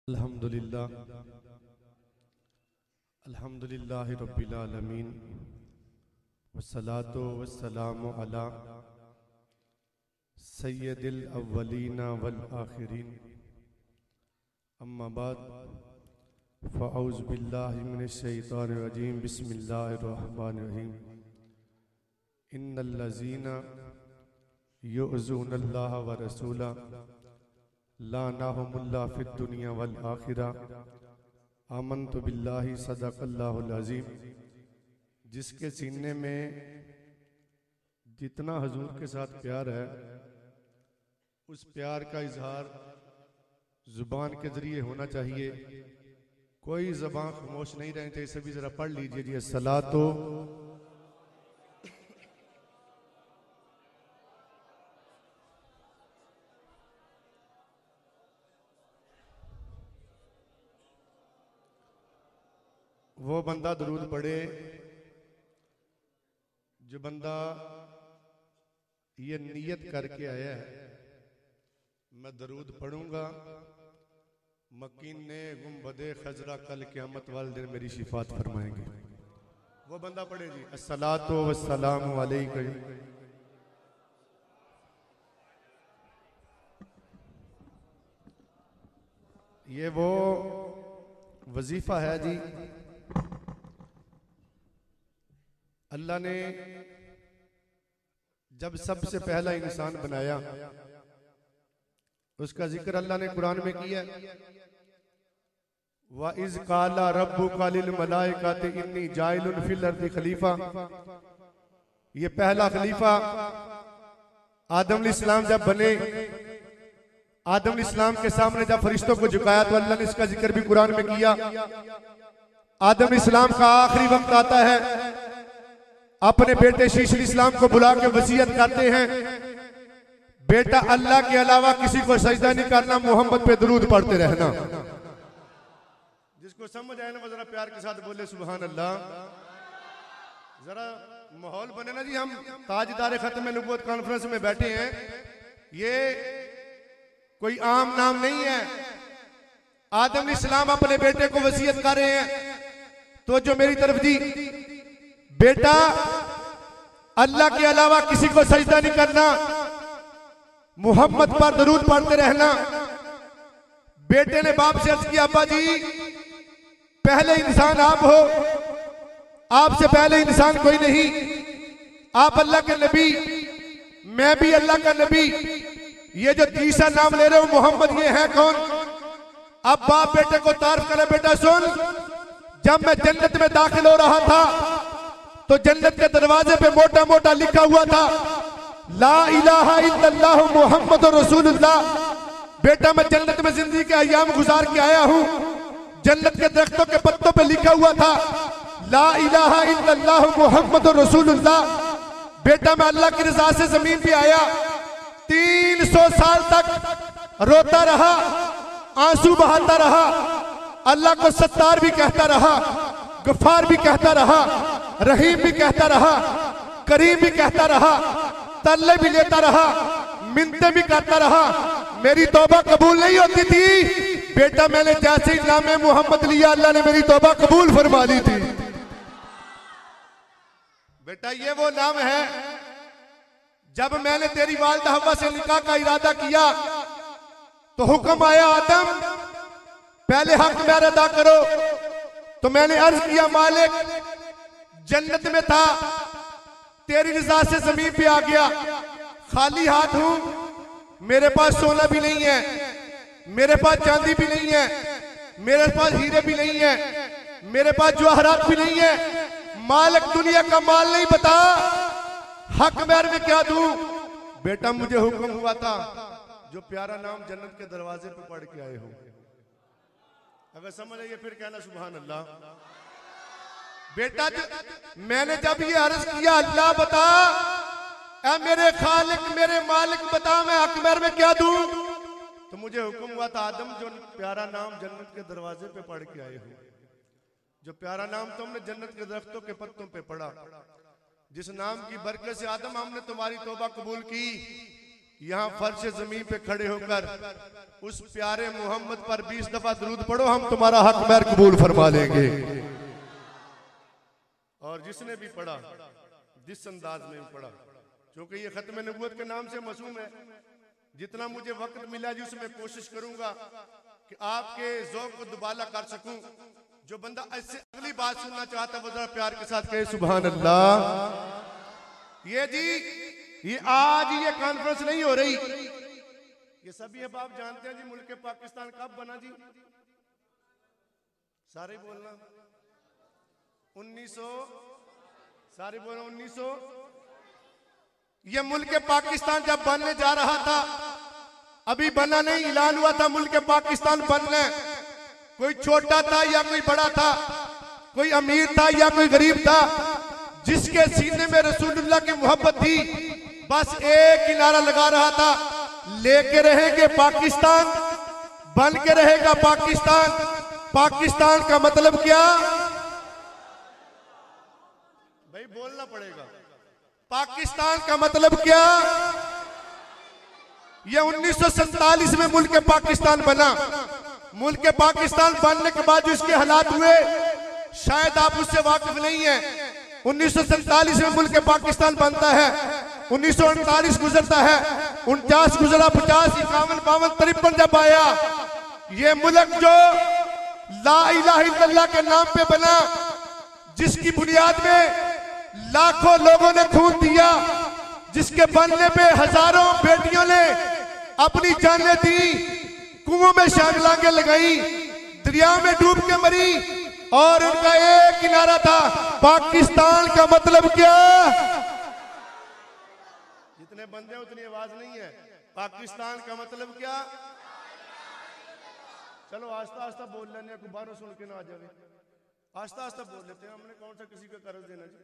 अल्हम्दुलिल्लाह अल्हम्दुलिल्लाहि रब्बिल आलमीन वस्सलातु वस्सलामु अला सय्यदिल अव्वलीन वल आखिरीन अम्मा बाद फ़अऊज़ु बिल्लाहि मिनश शैतानिर रजीम बिस्मिल्लाहिर रहमानिर रहीम इन्नल्लज़ीना युअज़ूनल्लाह व रसूला लानहुमुल्लाह फिद दुनिया वल आखिरा आमन्तु बिल्लाहि सदक़ल्लाहुल अज़ीम। जिसके सीने में जितना हजूर के साथ प्यार है उस प्यार का इजहार जुबान के जरिए होना चाहिए। कोई जबान खामोश नहीं रहनी चाहिए। सभी जरा पढ़ लीजिए जी अस्सलातो वो बंदा दरूद पढ़े जो बंदा ये नियत करके आया है मैं दरूद पढ़ूंगा मकीन ने गुम्बदे खजरा कल क़यामत वाले दिन मेरी शिफात फरमाएंगे। वो बंदा पढ़े जी अस्सलातु वस्सलामु अलैका। ये वो वजीफा है जी। अल्लाह ने जब सबसे पहला इंसान बनाया उसका जिक्र अल्लाह ने कुरान में किया। व इज़ काला रब्बुका लिल मलाइकाति इन्नी जाइलुन फिल अर्दि खलीफा। ये पहला खलीफा आदम अलैहिस्सलाम जब बने, आदम अलैहिस्सलाम के सामने जब फरिश्तों को झुकाया तो अल्लाह ने इसका जिक्र भी कुरान में किया। आदम अलैहिस्सलाम का आखिरी वक्त आता है, अपने बेटे शीश अलैहिस्सलाम को बुला के वसीयत करते हैं बेटा अल्लाह के अलावा किसी को सजदा नहीं करना, मोहम्मद पे दरूद पढ़ते रहना। जिसको समझ आए ना वो जरा प्यार के साथ बोले सुभान अल्लाह। जरा माहौल बने ना जी। हम ताजदार खत्म नबूवत कॉन्फ्रेंस में बैठे हैं, ये कोई आम नाम नहीं है। आदम अलैहिस्सलाम अपने बेटे को वसीयत कर रहे हैं तो जो मेरी तरफ जी, बेटा अल्लाह के अलावा किसी को सजदा नहीं करना, मोहम्मद पर दरूद पढ़ते रहना। बेटे ने बाप से अर्ज किया अब्बा जी पहले इंसान आप हो, आपसे पहले इंसान कोई नहीं, आप अल्लाह के नबी, मैं भी अल्लाह का नबी, ये जो तीसरा नाम ले रहे हो मोहम्मद ये है कौन? अब बाप बेटे को तारीफ करे बेटा सुन, जब मैं जन्नत में दाखिल हो रहा था तो जन्नत के दरवाजे पे मोटा मोटा लिखा हुआ था ला इलाहा इल्लल्लाहु मुहम्मदुर रसूलुल्लाह। बेटा मैं जन्नत में जिंदगी के अय्याम गुजार के आया हूं, जन्नत के दरख्तों के पत्तों पे लिखा हुआ था ला इलाहा इल्लल्लाहु मुहम्मदुर रसूलुल्लाह। बेटा मैं अल्लाह की रजा से जमीन पे आया, 300 साल तक रोता रहा, आंसू बहाता रहा, अल्लाह को सत्तार भी कहता रहा, गफ्फार भी कहता रहा, रहीम भी कहता रहा, करीम भी कहता रहा, तल्ले भी लेता रहा, मिन्नतें भी करता रहा। मेरी तौबा कबूल नहीं होती थी। बेटा मैंने जैसे ही नामे मोहम्मद लिया अल्लाह ने मेरी तौबा कबूल फरमा ली थी। बेटा ये वो नाम है, जब मैंने तेरी वालिदा हव्वा से निकाह का इरादा किया तो हुक्म आया आदम पहले हक मेरा अदा करो। तो मैंने अर्ज किया मालिक जन्नत में था, तेरी रजा से जमीन पे आ गया, खाली हाथ हूं, मेरे पास सोना भी नहीं है, मेरे पास चांदी भी नहीं है, मेरे पास हीरे भी नहीं है, मेरे पास जवाहरात भी नहीं है। मालिक दुनिया का माल नहीं बता, हक मेरे में क्या दूं? बेटा मुझे हुक्म हुआ था जो प्यारा नाम जन्नत के दरवाजे पे पढ़ के आए हो। अगर समझ आइए फिर कहना सुभान अल्लाह। बेटा मैंने जब ये अर्ज किया अल्लाह बता, ऐ मेरे खालिक मेरे मालिक बता मैं अकबर में क्या दूं, तो मुझे हुक्म हुआ था आदम जो प्यारा नाम जन्नत के दरवाजे पे पढ़ के आए हो, जो प्यारा नाम तुमने जन्नत के दरख्तों के पत्तों पे पढ़ा, जिस नाम की बरकत से आदम हमने तुम्हारी तौबा कबूल की, यहाँ फर्श जमीन पे खड़े होकर उस प्यारे मोहम्मद पर 20 दफा दुरूद पढ़ो, हम तुम्हारा हक महर कबूल फरमा लेंगे। और जिसने भी पढ़ा, जिस अंदाज में भी पढ़ा, क्योंकि ये खत्म नबूवत के नाम से मसूम है, जितना मुझे वक्त मिला जी उसमें कोशिश करूंगा कि आपके ज़ौक़ को दुबाला कर सकूं। जो बंदा ऐसे अगली बात सुनना चाहता है वो जरा प्यार के साथ कहे सुभान अल्लाह। ये जी ये आज ये कॉन्फ्रेंस नहीं हो रही, ये सभी अब आप जानते हैं जी मुल्क पाकिस्तान कब बना जी, सारे बोलना 1900, सारे बोलना 1900। ये मुल्क पाकिस्तान जब बनने जा रहा था, अभी बना नहीं, ऐलान हुआ था मुल्क पाकिस्तान बनना। कोई छोटा था या कोई बड़ा था, कोई अमीर था या कोई गरीब था, जिसके सीने में रसूलुल्लाह की मोहब्बत थी, बस एक ही नारा लगा रहा था, लेके रहेंगे पाकिस्तान, बन के रहेगा पाकिस्तान। पाकिस्तान का मतलब क्या भाई, बोलना पड़ेगा। पाकिस्तान का मतलब क्या? यह 1947 में मुल्क पाकिस्तान बना। मुल्क पाकिस्तान बनने के बाद जो इसके हालात हुए, शायद आप उससे वाकिफ नहीं है। 1947 में मुल्क पाकिस्तान बनता है, 1948 गुजरता है, 49 गुजरा, 50, 51, 52, 53 जब आया, ये मुल्क जो ला इलाहा इल्लल्लाह के नाम पे बना, जिसकी बुनियाद में लाखों लोगों ने खून दिया, जिसके बनने पे हजारों बेटियों ने अपनी जानें दी, कुओं में शांगलांगे लगाई, दरिया में डूब के मरी, और उनका एक ही नारा था, पाकिस्तान का मतलब क्या? जितने बंदे उतनी आवाज नहीं है। पाकिस्तान का मतलब क्या? चलो आस्ता आस्ता बोल लेने, बाहरों सुन के ना आ जाए, आस्ता आस्ता बोल लेते हैं। हमने कौन सा किसी का कर्ज देना जी,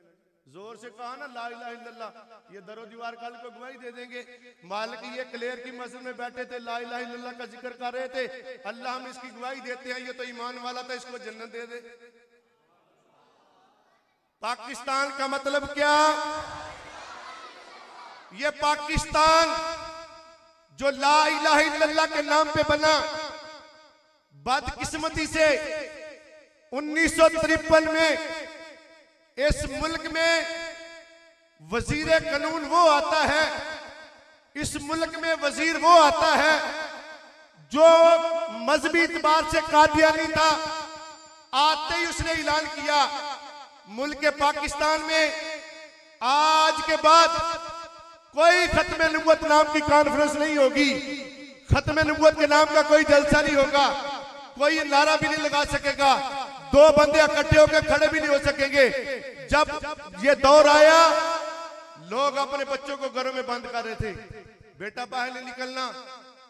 जोर से कहा ना ला इलाहा इल्लल्लाह, ये दरो दीवार कल को गवाही दे देंगे। मालिक ये क्लेयर की मस्जिद में बैठे थे, ला इलाहा इल्लल्लाह का जिक्र कर रहे थे, अल्लाह हम इसकी गवाही देते हैं, ये तो ईमान वाला था, इसको जन्नत दे दे। पाकिस्तान का मतलब क्या? ये पाकिस्तान जो ला इलाहा इल्लल्लाह के नाम पे बना, बदकिस्मती से 1953 में इस मुल्क में वजीर कानून वो आता है, इस मुल्क में वजीर वो आता है जो मजहबी इतबार से कादियानी था। आते ही उसने ऐलान किया, मुल्क पाकिस्तान में आज के बाद कोई खत्म नबूवत नाम की कॉन्फ्रेंस नहीं होगी, खत्म नबूवत के नाम का कोई जलसा नहीं होगा, कोई नारा भी नहीं लगा सकेगा, दो बंदे इकट्ठे होकर खड़े भी नहीं हो सकेंगे। जब ये दौर आया, लोग अपने बच्चों को घरों में बंद कर रहे थे, बेटा बाहर नहीं निकलना,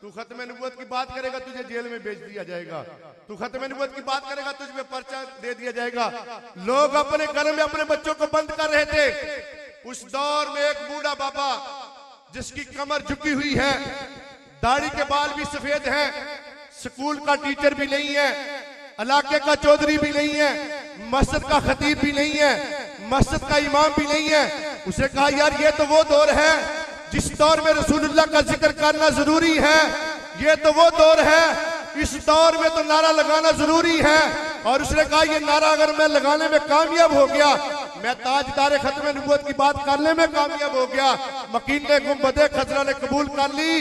तू खत्म नबूवत की बात करेगा तुझे जेल में भेज दिया जाएगा, तू खत्म नबूवत की बात करेगा तुझ पे पर्चा दे दिया जाएगा। लोग अपने घर में अपने बच्चों को बंद कर रहे थे। उस दौर में एक बूढ़ा बाबा जिसकी कमर झुकी हुई है, दाढ़ी के बाल भी सफेद हैं, स्कूल का टीचर भी नहीं है, इलाके का चौधरी भी नहीं है, मस्जिद का खतीब भी नहीं है, मस्जिद का इमाम भी नहीं है। उसे कहा यार ये तो वो दौर है जिस दौर में रसूलुल्लाह का जिक्र करना जरूरी है, ये तो वो दौर है, इस दौर में तो नारा लगाना जरूरी है। और उसने कहा ये नारा अगर मैं लगाने में कामयाब हो गया, मैं ताजदार खत्म नबूवत की बात करने में कामयाब हो गया, मकीन ने गुंबदे खजरा ने कबूल कर ली,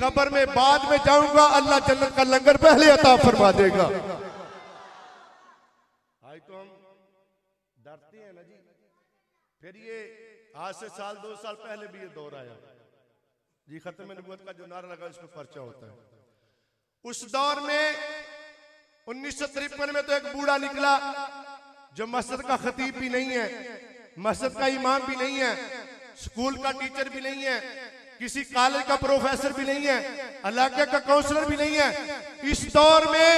कब्र में बाद में जाऊंगा, अल्लाह जन्नत का लंगर पहले अता फरमा देगा। आज तो हम डरते हैं ना जी, फिर ये आज से साल 2 साल पहले भी ये दौर आया जी, खत्म नबूवत का जो नारा लगा उस पर पर्चा होता है। उस दौर में 1953 में तो एक बूढ़ा निकला जो मस्जिद का खतीब भी नहीं है, मस्जिद का इमाम भी नहीं है, स्कूल का टीचर भी नहीं है, किसी कॉलेज का प्रोफेसर भी नहीं है, इलाके का काउंसलर भी नहीं है। इस दौर में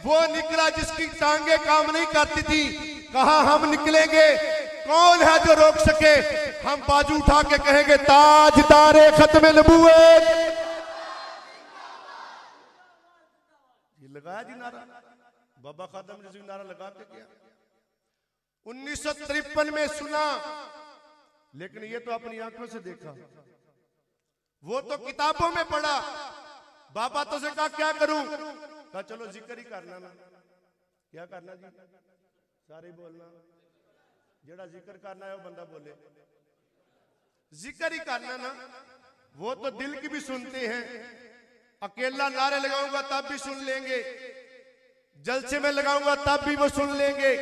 वो निकला जिसकी टांगे काम नहीं करती थी, कहा हम निकलेंगे, कौन है जो रोक सके? हम बाजू उठा के कहेंगे ताजदारे खत्म नबूवत। लगाया जी नारा, बाबा खादम रसूल नारा लगा के किया। 1953 में सुना, लेकिन ये तो अपनी आंखों से देखा। वो तो किताबों में पढ़ा। बाबा तो से कहा क्या करूं, कहा चलो जिक्र ही करना ना। क्या करना जी, सारे बोलना, जेड़ा जिक्र करना है वो बंदा बोले, जिक्र ही करना ना। वो तो दिल की भी सुनते हैं, अकेला नारे लगाऊंगा तब भी सुन लेंगे, जलसे में लगाऊंगा तब भी वो सुन लेंगे,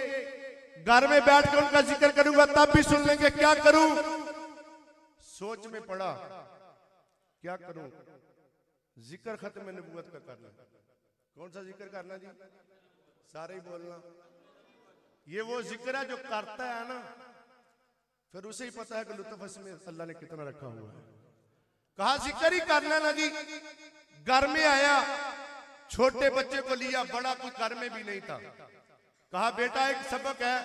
घर में बैठ कर उनका जिक्र करूंगा तब भी सुन लेंगे। क्या करूं, सोच में पड़ा क्या करूं, जिक्र खत्म नबूवत का करना। कौन सा जिक्र करना जी, सारे ही बोलना। ये वो जिक्र है जो करता है ना, फिर उसे ही पता है कि लुत्फ इसमें अल्लाह ने कितना रखा हुआ है। कहा जिक्र ही करना ना जी। घर में आया, छोटे बच्चे को लिया, बड़ा कोई घर में भी नहीं था। कहा बेटा एक सबक है,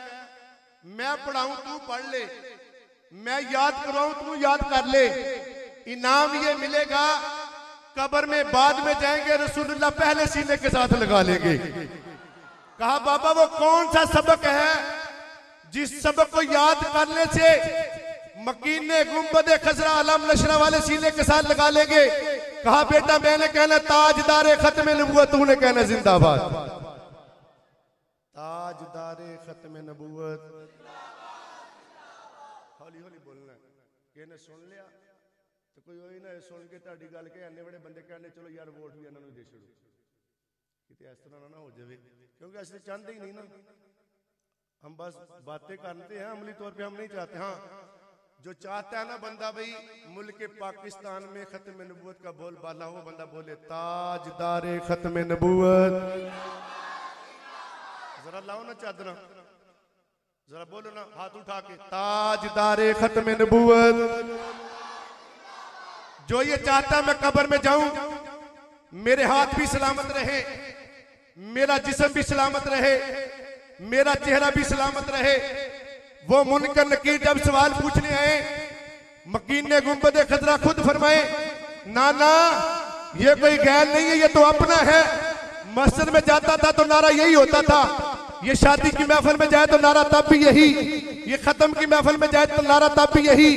मैं पढ़ाऊं तू पढ़ ले, मैं याद करवाऊं तू याद कर ले, इनाम ये मिलेगा, कब्र में बाद में जाएंगे रसूलुल्लाह पहले सीने के साथ लगा लेंगे। कहा बाबा वो कौन सा सबक है जिस सबक को याद करने से मकीने गुंबदे खजरा अलम नशरा वाले सीने के साथ लगा लेंगे। कहा बेटा मैंने कहना ताजदारे खत्म नबूवत, तूने कहना जिंदाबाद। ताजदारे खत्म नबूवत, हौली हौली बोलना। कहने सुन लिया तो कोई वही ना सुन के ताड़ी गल के अन्ने बड़े बंदे कहने चलो यार वोट भी इन्होंने दे छोड़ो, कितने इस तरह ना हो जाए, क्योंकि असली चाहते ही नहीं ना, हम बस बातें करते हैं, अमली तौर पे हम नहीं चाहते। हाँ जो चाहता है ना बंदा भाई मुल्क पाकिस्तान में खत्म नबूवत का बोल बाला हो, बंदा बोले ताजदारे खत्म नबूवत। जरा लाओ ना चादरा, जरा बोलो ना हाथ उठा के, ताजदारे खत्म नबूवत। जो ये चाहता मैं कब्र में जाऊं, मेरे हाथ भी सलामत रहे, मेरा जिस्म भी सलामत रहे, मेरा चेहरा भी सलामत रहे। वो मुनकर नकीर जब सवाल पूछने आए, मकीने गुंबदे खजरा खुद फरमाए ना ना ये कोई गैर नहीं है, ये तो अपना है। मस्जिद में जाता था तो नारा यही होता था, ये शादी की महफिल में जाए तो नारा तब भी यही, ये खत्म की महफिल में जाए तो नारा तब भी यही,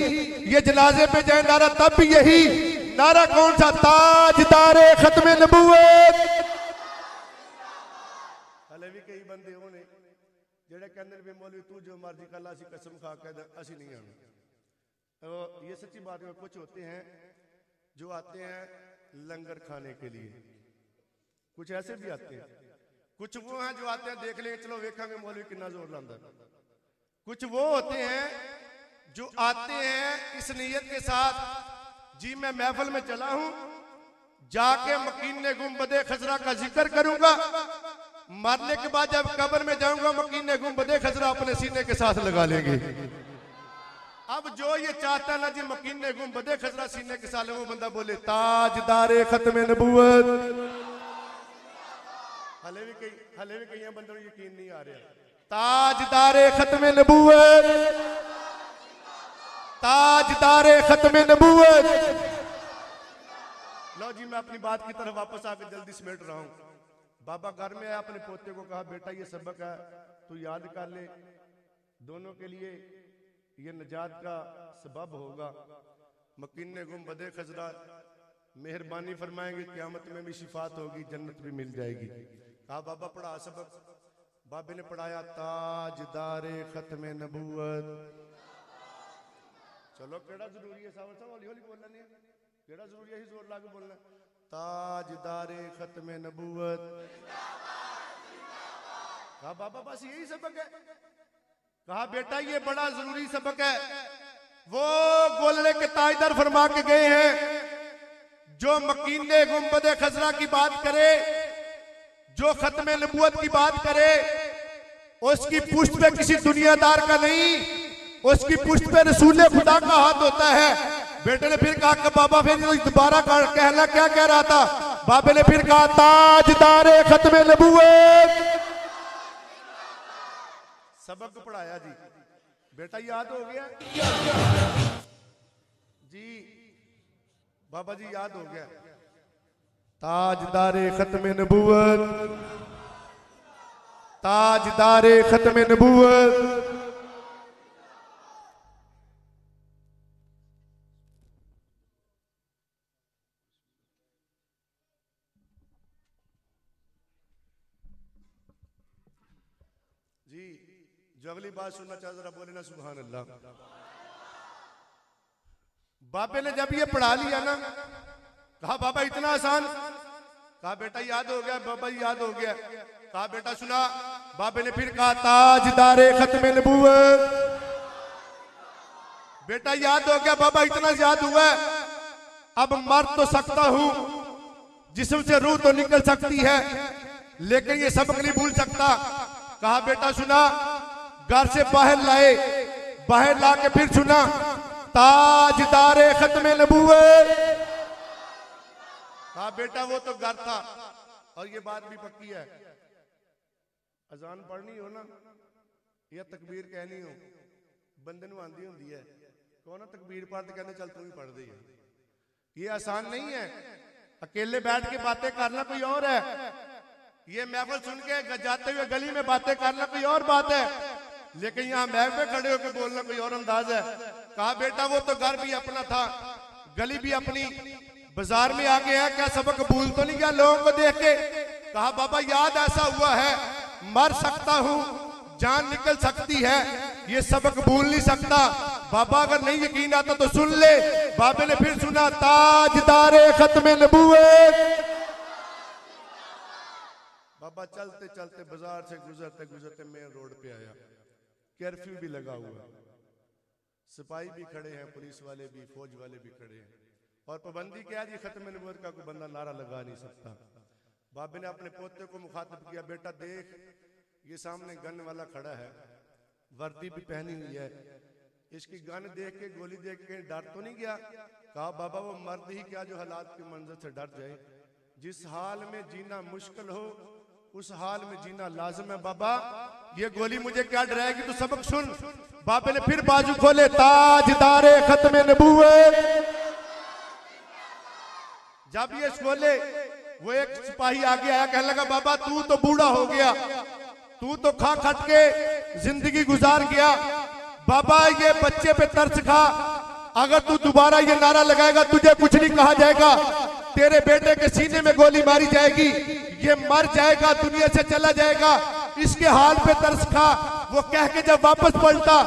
ये जनाजे पे जाए नारा तब भी यही। नारा कौन सा, ताजदारे खत्म नबूवत। हले भी कई बंदे होने जेड़े कहंदे भी मौलवी तू जो मर्जी कर ला, कसम खा के असि नहीं आना। तो ये सच्ची बात है। कुछ होते हैं जो आते हैं लंगर खाने के लिए, कुछ ऐसे भी आते हैं, कुछ वो हैं जो आते हैं देख लेंगे चलो वेखेंगे मौलवी कितना जोर लांदा। कुछ वो होते हैं जो आते हैं इस नीयत के साथ जी मैं महफिल में चला हूं, जाके मकीने गुंबदे खजरा का जिक्र करूंगा, मरने के बाद जब कब्र में जाऊंगा मकीने गुंबदे खजरा अपने सीने के साथ लगा लेंगे। अब जो ये चाहता ना जी मकीने गुंबदे खजरा सीने के साथ, वो बंदा बोले ताजदारे खत्म नबूवत। हले भी कई बंदों को यकीन नहीं आ रहा। ताजदारे खत्म नबूवत, ताजदारे खत्म नबूवत। लो जी मैं अपनी बात की तरफ वापस आकर जल्दी समेट रहा हूं। बाबा घर में आया, अपने पोते को कहा बेटा ये सबक है तू याद कर ले, दोनों के लिए ये निजात का सबब होगा। मकीने गुंबदे खजरा मेहरबानी फरमाएंगे, क़यामत में भी शिफात होगी, जन्नत भी मिल जाएगी। कहा बाबा पढ़ा सबक, बाबे ने पढ़ाया ताजदारे खत्म नबूवत। चलो केड़ा जरूरी है साहब, हौली हौली बोलना नहीं है, केड़ा जरूरी है जोर ला के बोलना। ताजदारे खत्म नबूवत। कहा बाबा बस यही सबक है। कहा बेटा ये बड़ा जरूरी सबक है। वो गोलड़े के ताजदार फरमा के गए हैं, जो मकीने गुंबदे खजरा की बात करे, जो खत्म नबूवत की बात करे, उसकी पुष्ट पे किसी दुनियादार का नहीं, उसकी पुष्ट पे रसूल खुदा का हाथ होता है। बेटे ने फिर कहा कि बाबा फिर दोबारा कहना क्या कह रहा था। बाबे ने फिर कहा ताजदारे खत्म नबूवत। सबक पढ़ाया जी, बेटा याद हो गया जी, बाबा जी याद हो गया। ताजदारे खत्म नबूवत, ताजदारे खत्म नबूवत। जो अगली बात सुनना चाहे जरा बोले ना सुभान अल्लाह। बाबे ने जब ये पढ़ा लिया ना, कहा बाबा इतना आसान, कहा बेटा याद हो गया, बाबा याद हो गया। कहा बेटा सुना, बाबे ने फिर कहा ताजदारे खत्म नबूवत, बेटा याद हो गया बाबा, इतना याद हुआ, अब मर तो सकता हूं, जिस्म से रूह तो निकल सकती है, लेकिन ये सबक नहीं भूल सकता। कहा बेटा सुना, घर से बाहर लाए, बाहर ला के फिर सुना ताजदारे खत्म नबूवत। कहा बेटा वो तो घर था, और ये बात भी पक्की है, अजान पढ़नी हो ना या तकबीर कहनी हो, बंदे नूं आंदी हुंदी है, कौन तकबीर पढ़ के कहने चल तू ही पढ़ दे। ये आसान नहीं है, अकेले बैठ के बातें करना कोई और है, ये महफिल सुन के जाते हुए गली में बातें करना कोई और बात है, लेकिन यहाँ महफिल में खड़े होकर बोलना कोई और अंदाज है। कहा बेटा वो तो घर भी अपना था, गली भी अपनी, बाजार में आ गया, क्या सबक भूल तो नहीं गया लोगों को देख के। कहा बाबा याद ऐसा हुआ है, मर सकता हूं, जान निकल सकती है, ये सबक भूल नहीं सकता। बाबा अगर नहीं यकीन आता तो सुन ले। बाबे ने फिर सुना ताजदारे खत्म नबूवत। बाबा चलते चलते बाजार से गुजरते गुजरते मेन रोड पे आया, कर्फ्यू भी लगा हुआ, सिपाही भी खड़े हैं, पुलिस वाले भी, फौज वाले भी खड़े हैं, और पाबंदी क्या है, खत्म नबूवत का कोई बंदा नारा लगा नहीं सकता। बाबे ने अपने पोते को मुखातिब किया, बेटा देख ये सामने गन वाला खड़ा है, वर्दी भी पहनी हुई है, इसकी गन देख के, गोली देख के डर तो नहीं गया। कहा बाबा वो मर्द ही क्या जो हालात के मंजर से डर जाए, जिस हाल में जीना मुश्किल हो उस हाल में जीना लाजिम है। बाबा ये गोली मुझे क्या डराएगी, तू सबक सुन। बाबे ने फिर बाजू खोले, ताजदारे खत्म नबूवत। जब ये खोले, वो एक सिपाही आगे आया, कहने लगा बाबा तू तो बूढ़ा हो गया, तू तो खा खट के जिंदगी गुजार गया, बाबा ये बच्चे पे तरस खा, अगर तू दोबारा ये नारा लगाएगा तुझे कुछ नहीं कहा जाएगा, तेरे बेटे के सीने में गोली मारी जाएगी, ये मर जाएगा, दुनिया से चला जाएगा, इसके हाल पे तरस खा। वो कह के जब वापस पलटा,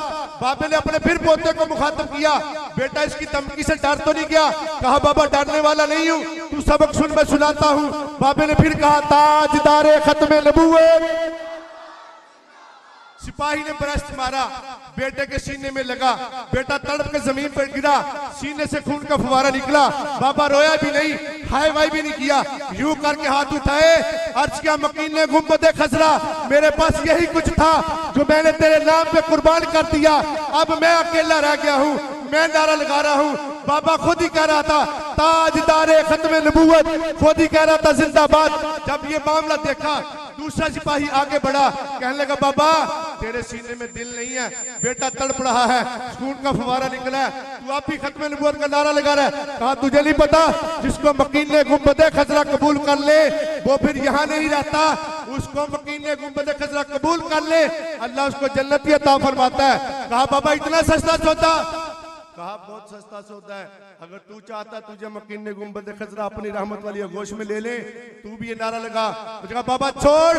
बाबे ने अपने फिर पोते को मुखातिब किया, बेटा इसकी धमकी से डर तो नहीं गया। कहा बाबा डरने वाला नहीं हूं, तू सबक सुन मैं सुनाता हूं। बाबे ने फिर कहा ताजदारे खत्म नबूवत। सिपाही ने ब्रस्ट मारा, बेटे के सीने में लगा, बेटा तड़प के जमीन पर गिरा, सीने से खून का फुवारा निकला। बाबा रोया भी नहीं, हाय वाई भी नहीं किया, यूं करके हाथ उठाए, अर्ज किया मकीन ने गुंबदे खजरा, मेरे पास यही कुछ था जो मैंने तेरे नाम पे कुर्बान कर दिया, अब मैं अकेला रह गया हूँ, मैं नारा लगा रहा हूँ। बाबा खुद ही कह रहा था ताजदारे खत्म नबूवत, खुद ही कह रहा था जिंदाबाद। जब ये मामला देखा, दूसरा सिपाही आगे बढ़ा, कहने लगा बाबा तेरे सीने में दिल नहीं है, बेटा तड़प रहा है, खून का फवारा निकला है, तू आप भी खत्म नबूवत का नारा लगा रहा है। कहा तुझे नहीं पता, जिसको मकीन ने गुंबदे खजरा कबूल कर ले वो फिर यहाँ नहीं रहता, उसको मकीन ने गुंबदे खजरा कबूल कर ले अल्लाह उसको जन्नती अता फरमाता है। कहा बाबा इतना सस्ता सौदा? कहा बहुत सस्ता सौदा है, अगर तू चाहता तुझे मकीन ने गुंबद खजरा अपनी रहमत वाली आगोश में ले ले, तू भी ये नारा लगा। कहा बाबा छोड़,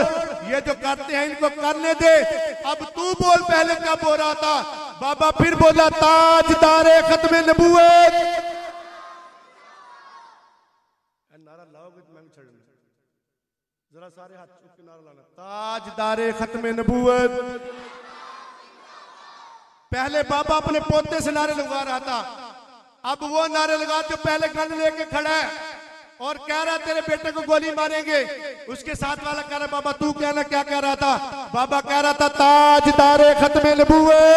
ये जो करते हैं इनको करने दे, अब तू बोल पहले क्या बोल रहा था। बाबा फिर बोला ताजदारे खत्म नबूवत। नारा लाओगे तो मैं भी छड़ूंगा, जरा सारे हाथ चुप के नारा लाना, ताजदारे खत्म नबूवत। पहले बाबा अपने पोते से नारे लगा रहा था, अब वो नारे लगा जो पहले गन लेके खड़ा है और कह रहा तेरे बेटे को गोली मारेंगे। उसके साथ वाला कह रहा बाबा तू कहना क्या कह रहा था? बाबा कह रहा था ताजदारे खत्म नबूवत।